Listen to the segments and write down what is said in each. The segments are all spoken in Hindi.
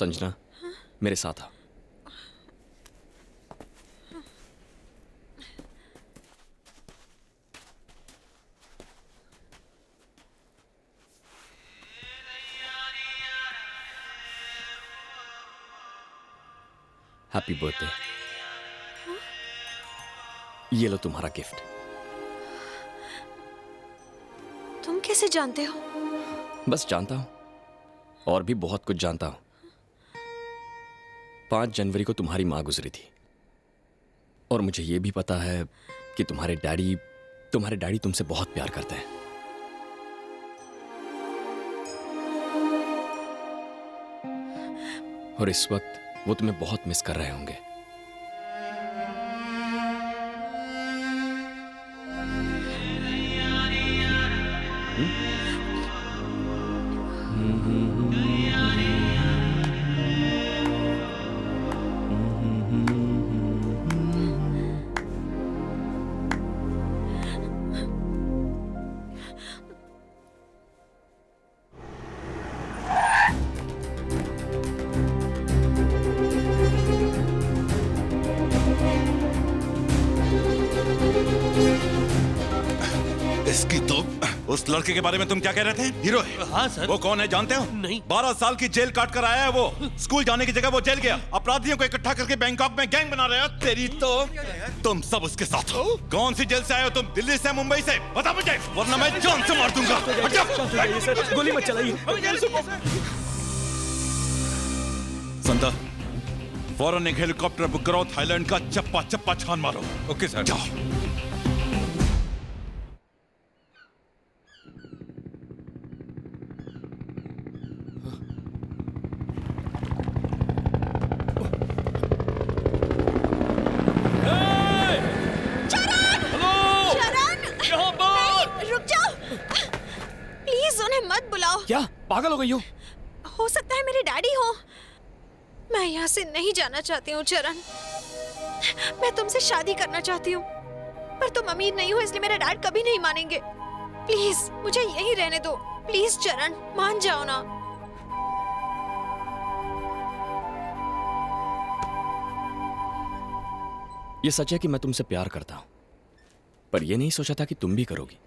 संजना, मेरे साथ आओ। Happy birthday. ये लो तुम्हारा गिफ्ट। तुम कैसे जानते हो? बस जानता हूं, और भी बहुत कुछ जानता हूं। 5 जनवरी को तुम्हारी मां गुजरी थी, और मुझे यह भी पता है कि तुम्हारे डैडी तुमसे बहुत प्यार करते हैं। और इस वक्त वो तुम्हें बहुत मिस कर रहे होंगे। इसकी तो उस लड़के के बारे में तुम क्या कह रहे थे? हीरो है। हाँ सर। वो कौन है जानते हो? नहीं। 12 साल की जेल काट कर आया है वो। स्कूल जाने की जगह वो जेल गया। अपराधियों को इकट्ठा करके बैंकॉक में गैंग बना रहे हो। तेरी तो तुम सब उसके साथ हो। कौन सी जेल से आए हो तुम? दिल्ली से, मुंबई से? बता मुझे, वरना मैं जान से मार दूंगा। हट जाओ। सर, गोली मत चलाइए। संता, फौरन एक हेलीकॉप्टर बुक करो, थाईलैंड का चप्पा चप्पा छान मारो। Okay sir. जाओ। मत बुलाओ। क्या पागल हो गई हो सकता है मेरे डैडी हो। मैं यहाँ से नहीं जाना चाहती हूँ चरण। मैं तुमसे शादी करना चाहती हूँ, पर तुम अमीर नहीं हो, इसलिए मेरा डैड कभी नहीं मानेंगे। प्लीज मुझे यहीं रहने दो। प्लीज चरण, मान जाओ ना। ये सच है कि मैं तुमसे प्यार करता हूं, पर यह नहीं सोचा था कि तुम भी करोगी।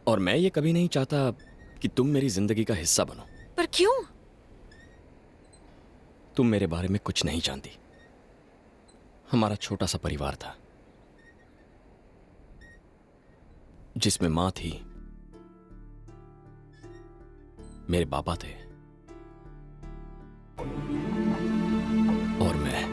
और मैं ये कभी नहीं चाहता कि तुम मेरी जिंदगी का हिस्सा बनो। पर क्यों? तुम मेरे बारे में कुछ नहीं जानती। हमारा छोटा सा परिवार था, जिसमें मां थी, मेरे पापा थे, और मैं।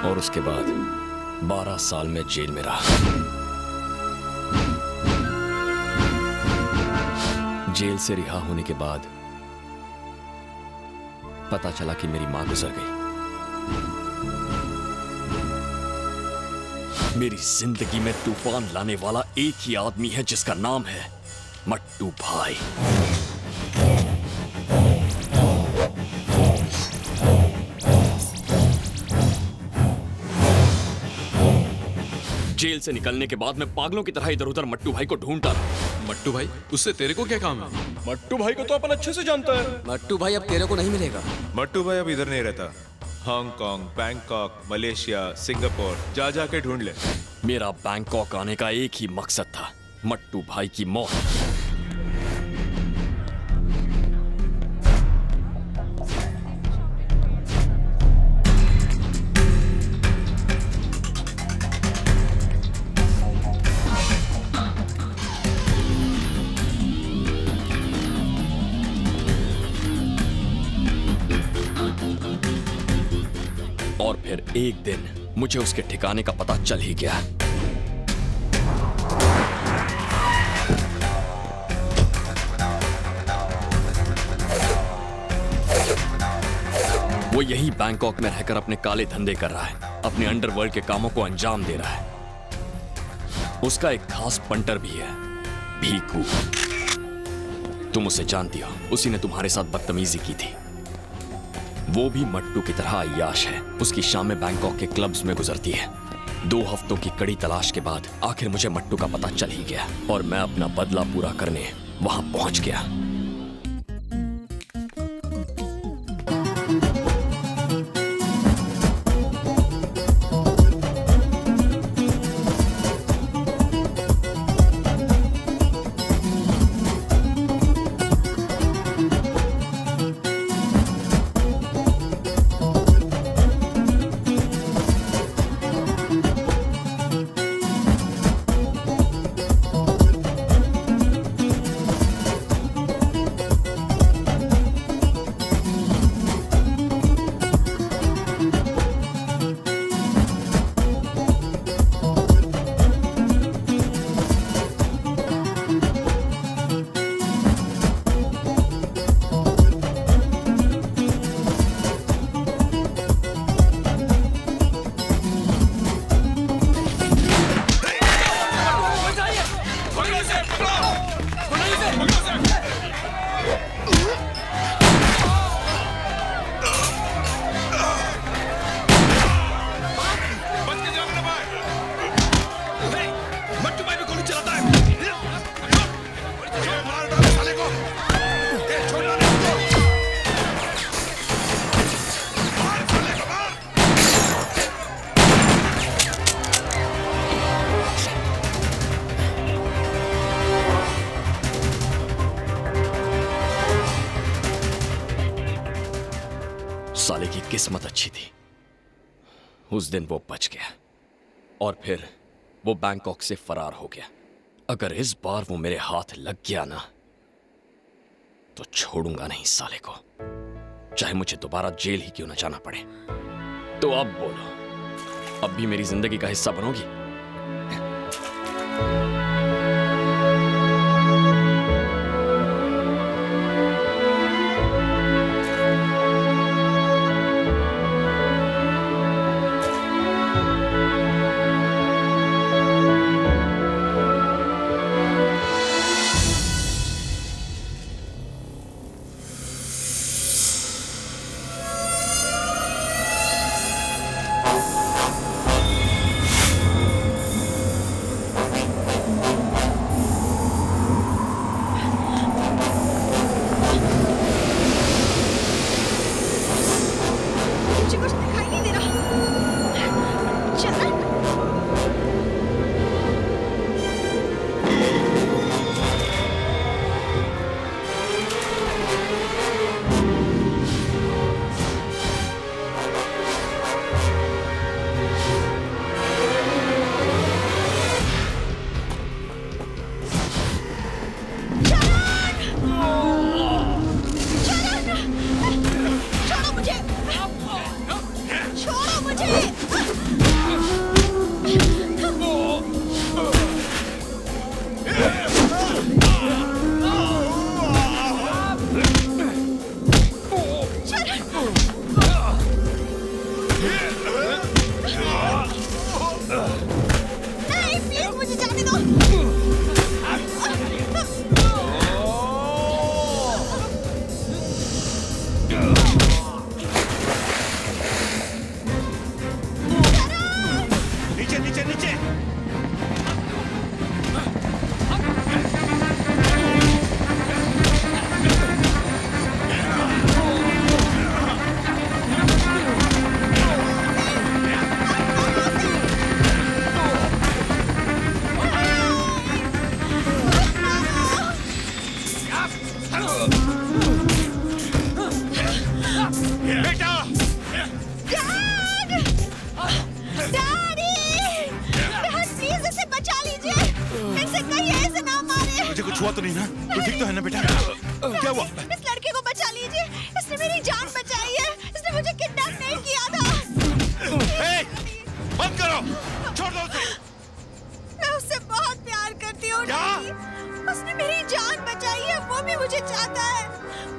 और उसके बाद 12 साल में जेल में रहा। जेल से रिहा होने के बाद पता चला कि मेरी मां गुजर गई। मेरी जिंदगी में तूफान लाने वाला एक ही आदमी है, जिसका नाम है मट्टू भाई। जेल से निकलने के बाद मैं पागलों की तरह इधर उधर मट्टू भाई को ढूंढता रहा। मट्टू भाई, उससे तेरे को क्या काम है? मट्टू भाई को तो अपन अच्छे से जानता है। मट्टू भाई अब तेरे को नहीं मिलेगा। मट्टू भाई अब इधर नहीं रहता। हांगकांग, बैंकॉक, मलेशिया, सिंगापुर जा जाके ढूंढ ले। मेरा बैंकॉक आने का एक ही मकसद था, मट्टू भाई की मौत। और फिर एक दिन मुझे उसके ठिकाने का पता चल ही गया। वो यही बैंकॉक में रहकर अपने काले धंधे कर रहा है, अपने अंडरवर्ल्ड के कामों को अंजाम दे रहा है। उसका एक खास पंटर भी है, भीकू। तुम उसे जानती हो, उसी ने तुम्हारे साथ बदतमीजी की थी। वो भी मट्टू की तरह अय्याश है। उसकी शामें बैंकॉक के क्लब्स में गुजरती है। 2 हफ्तों की कड़ी तलाश के बाद आखिर मुझे मट्टू का पता चल ही गया और मैं अपना बदला पूरा करने वहां पहुंच गया। साले की किस्मत अच्छी थी, उस दिन वो बच गया और फिर वो बैंकॉक से फरार हो गया। अगर इस बार वो मेरे हाथ लग गया ना तो छोड़ूंगा नहीं साले को, चाहे मुझे दोबारा जेल ही क्यों ना जाना पड़े। तो अब बोलो, अब भी मेरी जिंदगी का हिस्सा बनोगी? मुझे कुछ दिखाई नहीं दे रहा। चरण, छोड़ो मुझे, छोड़ो मुझे। नहीं, प्लीज मुझे जाने दो। नीचे नीचे नीचे। बेटा, डैड! डैडी! डैड, प्लीज इसे बचा लीजिए। इनसे कहिए इसे ना मारे। मुझे कुछ हुआ तो नहीं ना? तू ठीक तो है ना बेटा? क्या हुआ? इस लड़के को बचा लीजिए। इसने मेरी जान बचाई है। इसने मुझे किडनैप नहीं किया था। ए, बंद करो, छोड़ दो उसे। मैं उससे बहुत प्यार करती हूँ क्या? डैडी। उसने मेरी जान बचाई है, वो भी मुझे चाहता है।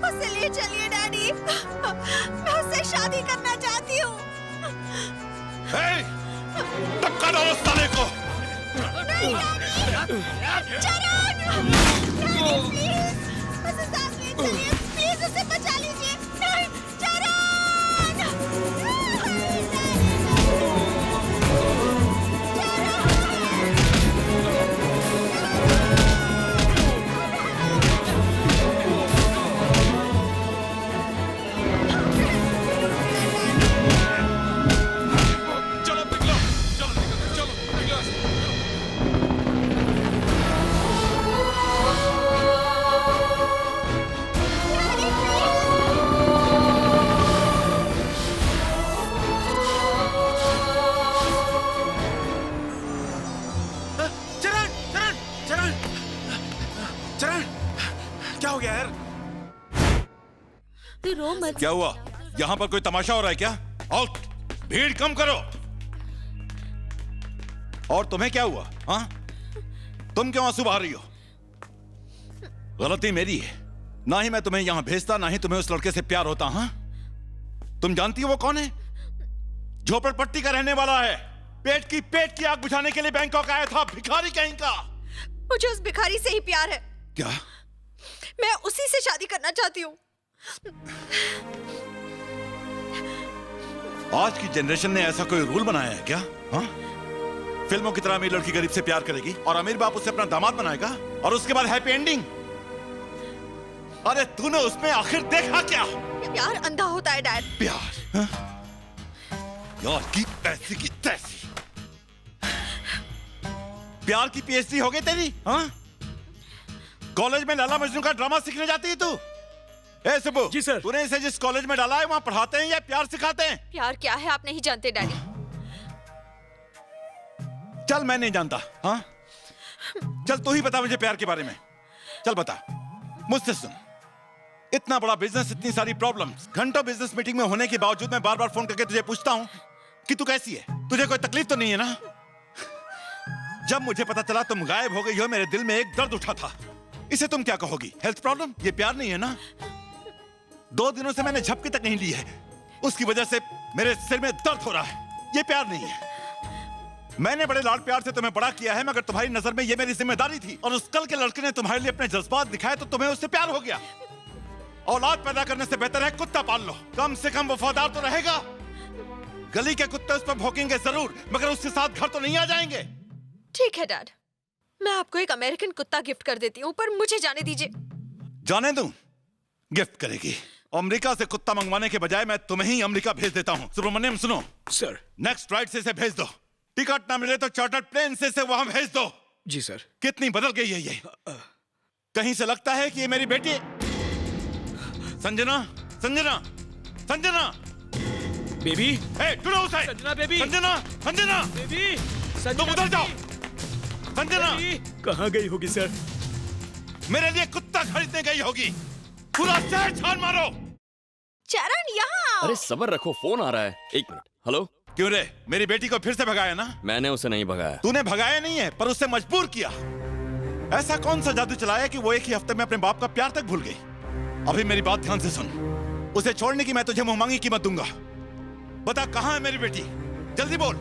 उसे ले चलिए डैडी। मैं उससे शादी करना चाहती हूँ। ए, धक्का दो उस साले को। नहीं डैडी! चरण! Daddy please! उसे साथ ले चलिए। प्लीज उसे बचा लीजिए। नहीं, चरण! क्या हो गया यार? तू रो मत। क्या हुआ? यहाँ पर कोई तमाशा हो रहा है क्या? आउट! भीड़ कम करो। और तुम्हें क्या हुआ? हाँ? तुम क्यों आंसू बहा रही हो? गलती मेरी है। ना ही मैं तुम्हें यहां भेजता, ना ही तुम्हें उस लड़के से प्यार होता। हाँ? तुम जानती हो वो कौन है? झोपड़पट्टी का रहने वाला है। पेट की आग बुझाने के लिए बैंकॉक आया था, भिखारी कहीं का। मुझे उस भिखारी से ही प्यार है। क्या? मैं उसी से शादी करना चाहती हूँ। आज की जनरेशन ने ऐसा कोई रूल बनाया है क्या? हाँ? फिल्मों की तरह अमीर लड़की गरीब से प्यार करेगी और अमीर बाप उसे अपना दामाद बनाएगा और उसके बाद हैप्पी एंडिंग। अरे तूने उसमें आखिर देखा क्या? प्यार अंधा होता है डैड। प्यार? हाँ? यार की ऐसी की तैसी। प्यार की पीएचडी हो गई तेरी? हाँ? कॉलेज में लैला मजनू का ड्रामा सीखने जाती है तू? ए सुबु, जी सर। तूने इसे जिस कॉलेज में डाला है वहां पढ़ाते हैं या प्यार सिखाते हैं? प्यार क्या है आप नहीं जानते डैडी। चल मैं नहीं जानता। हाँ? चल तू ही बता मुझे प्यार के बारे में। चल बता, मुझसे सुन। इतना बड़ा बिजनेस, इतनी सारी प्रॉब्लम्स, घंटों बिजनेस मीटिंग में होने के बावजूद मैं बार बार फोन करके तुझे पूछता हूं कि तू कैसी है, तुझे कोई तकलीफ तो नहीं है ना? जब मुझे पता चला तुम गायब हो गई हो, मेरे दिल में एक दर्द उठा था। इसे तुम क्या कहोगी? Health problem? ये प्यार नहीं है ना? 2 दिनों से मैंने झपकी तक नहीं ली है, उसकी वजह से मेरे सिर में दर्द हो रहा है। ये प्यार नहीं है। मैंने बड़े लाड प्यार से तुम्हें बड़ा किया है, मगर तुम्हारी नजर में ये मेरी जिम्मेदारी थी और उस कल के लड़के ने तुम्हारे लिए अपने जज्बात दिखाए तो तुम्हें उससे प्यार हो गया। औलाद पैदा करने से बेहतर है कुत्ता पाल लो, कम से कम वफादार तो रहेगा। गली के कुत्ते उस पर भौंकेंगे जरूर, मगर उसके साथ घर तो नहीं आ जाएंगे। ठीक है डैड, मैं आपको एक अमेरिकन कुत्ता गिफ्ट कर देती हूँ, पर मुझे जाने दीजिए। जाने दूं? गिफ्ट करेगी? अमेरिका से कुत्ता मंगवाने के बजाय मैं तुम्हें ही अमेरिका भेज देता हूँ। सुब्रमण्यम सुनो सर। नेक्स्ट फ्लाइट से इसे भेज दो। टिकट ना मिले तो चार्टर्ड प्लेन से इसे वहां भेज दो। जी सर। कितनी बदल गई है ये। कहीं से लगता है कि ये मेरी बेटी संजना। संजना, संजना बेबी। ए टुडो उसे। संजना बेबी। संजना, संजना बेबी। तुम उधर जाओ। संजना कहाँ गई होगी सर? मेरे लिए कुत्ता खरीदने गई होगी। पूरा शहर छान मारो। चरण यहाँ। अरे सब्र रखो, फोन आ रहा है। 1 मिनट। हेलो। क्यों रे, मेरी बेटी को फिर से भगाया ना? मैंने उसे नहीं भगाया। तूने भगाया नहीं है, पर उससे मजबूर किया। ऐसा कौन सा जादू चलाया कि वो एक ही हफ्ते में अपने बाप का प्यार तक भूल गई? अभी मेरी बात ध्यान से सुन। उसे छोड़ने की मैं तुझे मुंह मांगी कीमत दूंगा। बता कहां है मेरी बेटी? जल्दी बोल।